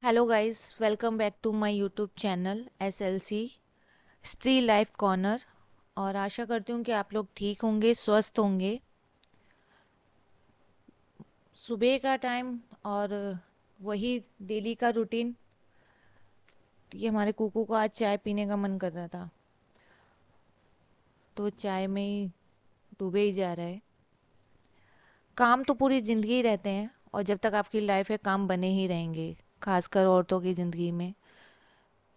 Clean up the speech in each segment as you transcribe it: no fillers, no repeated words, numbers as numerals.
Hello guys, welcome back to my YouTube channel SLC Stri life corner. और आशा करती हूँ कि आप लोग ठीक होंगे, स्वस्थ होंगे। सुबह का टाइम और वही डेली का रूटीन। ये हमारे कुकू को आज चाय पीने का मन कर रहा था, तो चाय में ही डूबे ही जा रहा है। काम तो पूरी ज़िंदगी ही रहते हैं, और जब तक आपकी लाइफ है काम बने ही रहेंगे, खासकर औरतों की ज़िंदगी में।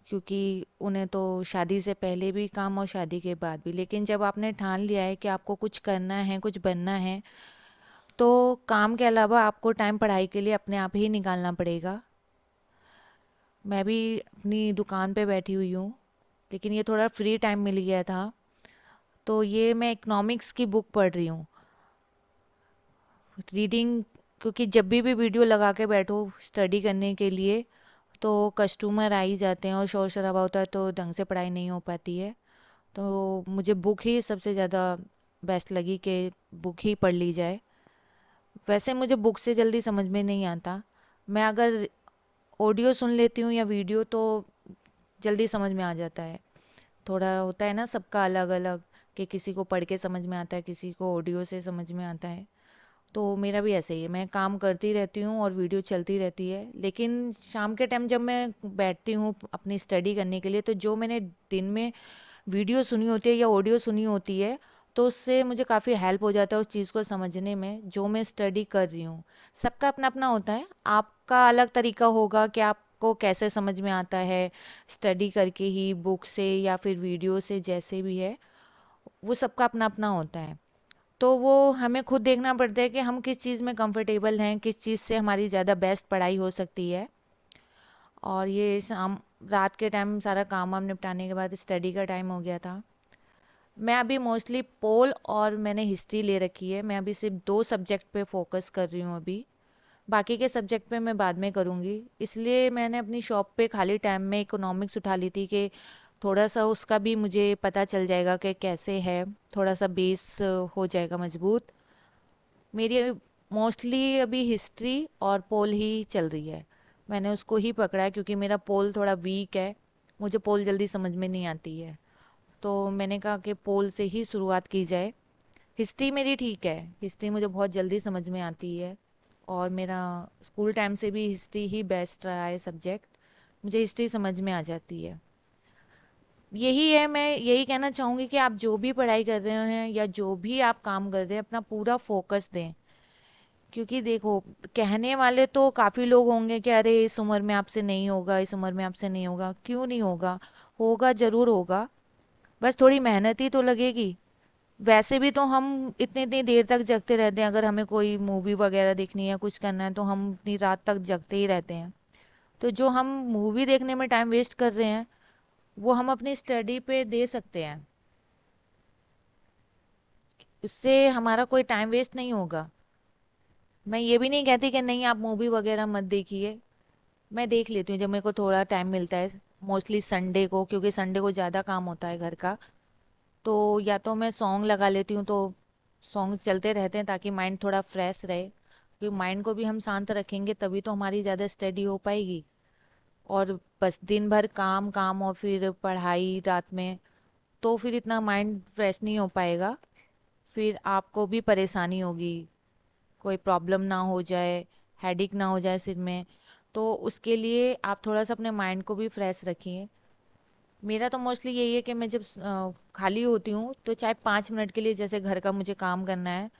क्योंकि उन्हें तो शादी से पहले भी काम और शादी के बाद भी, लेकिन जब आपने ठान लिया है कि आपको कुछ करना है, कुछ बनना है, तो काम के अलावा आपको टाइम पढ़ाई के लिए अपने आप ही निकालना पड़ेगा। मैं भी अपनी दुकान पे बैठी हुई हूँ, लेकिन ये थोड़ा फ्री टाइम मिल गया था, तो ये मैं इकोनॉमिक्स की बुक पढ़ रही हूँ, रीडिंग। क्योंकि जब भी वीडियो लगा के बैठो स्टडी करने के लिए, तो कस्टमर आ ही जाते हैं और शोर शराबा होता है, तो ढंग से पढ़ाई नहीं हो पाती है। तो मुझे बुक ही सबसे ज़्यादा बेस्ट लगी कि बुक ही पढ़ ली जाए। वैसे मुझे बुक से जल्दी समझ में नहीं आता। मैं अगर ऑडियो सुन लेती हूँ या वीडियो, तो जल्दी समझ में आ जाता है। थोड़ा होता है ना सबका अलग अलग, कि किसी को पढ़ के समझ में आता है, किसी को ऑडियो से समझ में आता है। तो मेरा भी ऐसे ही है, मैं काम करती रहती हूँ और वीडियो चलती रहती है। लेकिन शाम के टाइम जब मैं बैठती हूँ अपनी स्टडी करने के लिए, तो जो मैंने दिन में वीडियो सुनी होती है या ऑडियो सुनी होती है, तो उससे मुझे काफ़ी हेल्प हो जाता है उस चीज़ को समझने में जो मैं स्टडी कर रही हूँ। सबका अपना अपना होता है, आपका अलग तरीका होगा कि आपको कैसे समझ में आता है, स्टडी करके ही, बुक से या फिर वीडियो से, जैसे भी है। वो सबका अपना अपना होता है। तो वो हमें खुद देखना पड़ता है कि हम किस चीज़ में कंफर्टेबल हैं, किस चीज़ से हमारी ज़्यादा बेस्ट पढ़ाई हो सकती है। और ये शाम रात के टाइम सारा काम वाम निपटाने के बाद स्टडी का टाइम हो गया था। मैं अभी मोस्टली पोल और मैंने हिस्ट्री ले रखी है। मैं अभी सिर्फ 2 सब्जेक्ट पे फोकस कर रही हूँ अभी। बाकी के सब्जेक्ट पे मैं बाद में करूँगी। इसलिए मैंने अपनी शॉप पे खाली टाइम में इकोनॉमिक्स उठा ली थी कि थोड़ा सा उसका भी मुझे पता चल जाएगा कि कैसे है, थोड़ा सा बेस हो जाएगा मजबूत। मेरी मोस्टली अभी हिस्ट्री और पोल ही चल रही है। मैंने उसको ही पकड़ा है क्योंकि मेरा पोल थोड़ा वीक है, मुझे पोल जल्दी समझ में नहीं आती है। तो मैंने कहा कि पोल से ही शुरुआत की जाए। हिस्ट्री मेरी ठीक है, हिस्ट्री मुझे बहुत जल्दी समझ में आती है, और मेरा स्कूल टाइम से भी हिस्ट्री ही बेस्ट रहा है सब्जेक्ट। मुझे हिस्ट्री समझ में आ जाती है। यही है, मैं यही कहना चाहूँगी कि आप जो भी पढ़ाई कर रहे हैं या जो भी आप काम कर रहे हैं, अपना पूरा फोकस दें। क्योंकि देखो, कहने वाले तो काफ़ी लोग होंगे कि अरे इस उम्र में आपसे नहीं होगा, इस उम्र में आपसे नहीं होगा। क्यों नहीं होगा? होगा, ज़रूर होगा। बस थोड़ी मेहनत ही तो लगेगी। वैसे भी तो हम इतनी इतनी देर तक जगते रहते हैं। अगर हमें कोई मूवी वगैरह देखनी है, कुछ करना है, तो हम इतनी रात तक जगते ही रहते हैं। तो जो हम मूवी देखने में टाइम वेस्ट कर रहे हैं, वो हम अपनी स्टडी पे दे सकते हैं। उससे हमारा कोई टाइम वेस्ट नहीं होगा। मैं ये भी नहीं कहती कि नहीं आप मूवी वगैरह मत देखिए। मैं देख लेती हूँ जब मेरे को थोड़ा टाइम मिलता है, मोस्टली संडे को, क्योंकि संडे को ज़्यादा काम होता है घर का। तो या तो मैं सॉन्ग लगा लेती हूँ, तो सॉन्ग चलते रहते हैं ताकि माइंड थोड़ा फ्रेश रहे। क्योंकि माइंड को भी हम शांत रखेंगे तभी तो हमारी ज़्यादा स्टडी हो पाएगी। और बस दिन भर काम काम और फिर पढ़ाई रात में, तो फिर इतना माइंड फ्रेश नहीं हो पाएगा। फिर आपको भी परेशानी होगी, कोई प्रॉब्लम ना हो जाए, हेडेक ना हो जाए सिर में। तो उसके लिए आप थोड़ा सा अपने माइंड को भी फ्रेश रखिए। मेरा तो मोस्टली यही है कि मैं जब खाली होती हूँ, तो चाहे 5 मिनट के लिए, जैसे घर का मुझे काम करना है,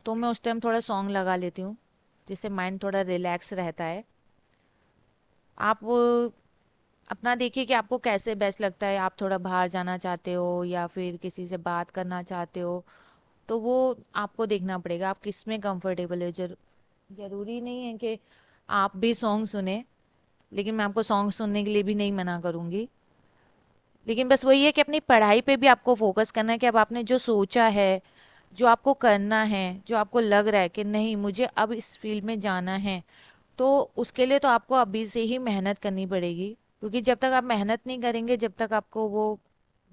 तो मैं उस टाइम थोड़ा सॉन्ग लगा लेती हूँ, जिससे माइंड थोड़ा रिलैक्स रहता है। आप अपना देखिए कि आपको कैसे बेस्ट लगता है। आप थोड़ा बाहर जाना चाहते हो या फिर किसी से बात करना चाहते हो, तो वो आपको देखना पड़ेगा आप किस में कंफर्टेबल है। ज़रूरी नहीं है कि आप भी सॉन्ग सुने, लेकिन मैं आपको सॉन्ग सुनने के लिए भी नहीं मना करूँगी। लेकिन बस वही है कि अपनी पढ़ाई पे भी आपको फोकस करना है कि अब आपने जो सोचा है, जो आपको करना है, जो आपको लग रहा है कि नहीं मुझे अब इस फील्ड में जाना है, तो उसके लिए तो आपको अभी से ही मेहनत करनी पड़ेगी। क्योंकि जब तक आप मेहनत नहीं करेंगे, जब तक आपको वो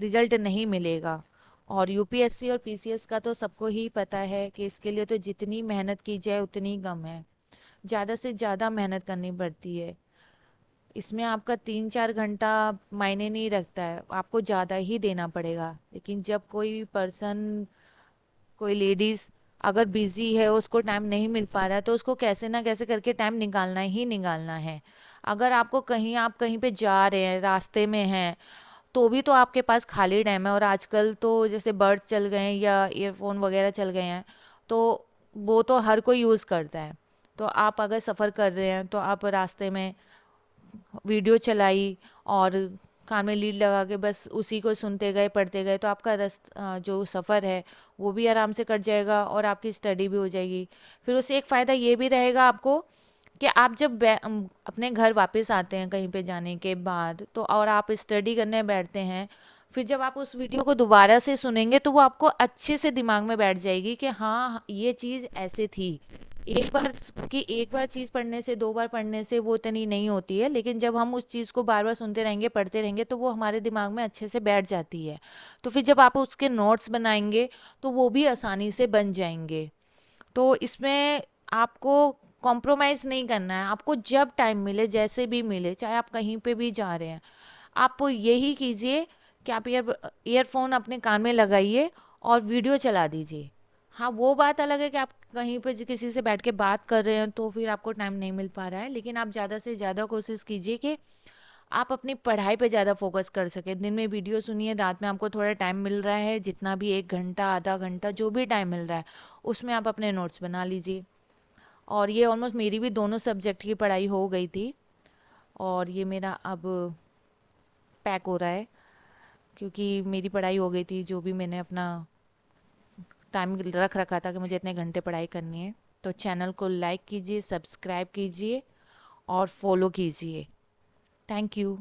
रिजल्ट नहीं मिलेगा। और यूपीएससी और पीसीएस का तो सबको ही पता है कि इसके लिए तो जितनी मेहनत की जाए उतनी कम है। ज़्यादा से ज़्यादा मेहनत करनी पड़ती है। इसमें आपका 3-4 घंटा मायने नहीं रखता है, आपको ज़्यादा ही देना पड़ेगा। लेकिन जब कोई पर्सन, कोई लेडीज अगर बिजी है, उसको टाइम नहीं मिल पा रहा है, तो उसको कैसे ना कैसे करके टाइम निकालना ही निकालना है। अगर आपको कहीं, आप कहीं पे जा रहे हैं, रास्ते में हैं, तो भी तो आपके पास खाली टाइम है। और आजकल तो जैसे बड्स चल गए हैं या ईयरफोन वगैरह चल गए हैं, तो वो तो हर कोई यूज़ करता है। तो आप अगर सफ़र कर रहे हैं तो आप रास्ते में वीडियो चलाई और कान में लीड लगा के बस उसी को सुनते गए, पढ़ते गए, तो आपका जो सफ़र है वो भी आराम से कट जाएगा और आपकी स्टडी भी हो जाएगी। फिर उससे एक फ़ायदा ये भी रहेगा आपको कि आप जब अपने घर वापस आते हैं कहीं पे जाने के बाद, तो और आप स्टडी करने बैठते हैं, फिर जब आप उस वीडियो को दोबारा से सुनेंगे तो वो आपको अच्छे से दिमाग में बैठ जाएगी कि हाँ ये चीज़ ऐसे थी। एक बार चीज़ पढ़ने से, 2 बार पढ़ने से वो इतनी नहीं होती है, लेकिन जब हम उस चीज़ को बार बार सुनते रहेंगे, पढ़ते रहेंगे, तो वो हमारे दिमाग में अच्छे से बैठ जाती है। तो फिर जब आप उसके नोट्स बनाएंगे तो वो भी आसानी से बन जाएंगे। तो इसमें आपको कॉम्प्रोमाइज़ नहीं करना है। आपको जब टाइम मिले, जैसे भी मिले, चाहे आप कहीं पे भी जा रहे हैं, आप यही कीजिए कि आप ईयरफोन अपने कान में लगाइए और वीडियो चला दीजिए। हाँ, वो बात अलग है कि आप कहीं पे किसी से बैठ के बात कर रहे हैं तो फिर आपको टाइम नहीं मिल पा रहा है, लेकिन आप ज़्यादा से ज़्यादा कोशिश कीजिए कि आप अपनी पढ़ाई पे ज़्यादा फोकस कर सकें। दिन में वीडियो सुनिए, रात में आपको थोड़ा टाइम मिल रहा है, जितना भी 1 घंटा, आधा घंटा, जो भी टाइम मिल रहा है, उसमें आप अपने नोट्स बना लीजिए। और ये ऑलमोस्ट मेरी भी दोनों सब्जेक्ट की पढ़ाई हो गई थी, और ये मेरा अब पैक हो रहा है, क्योंकि मेरी पढ़ाई हो गई थी, जो भी मैंने अपना टाइम रख रखा था कि मुझे इतने घंटे पढ़ाई करनी है। तो चैनल को लाइक कीजिए, सब्सक्राइब कीजिए और फॉलो कीजिए। Thank you.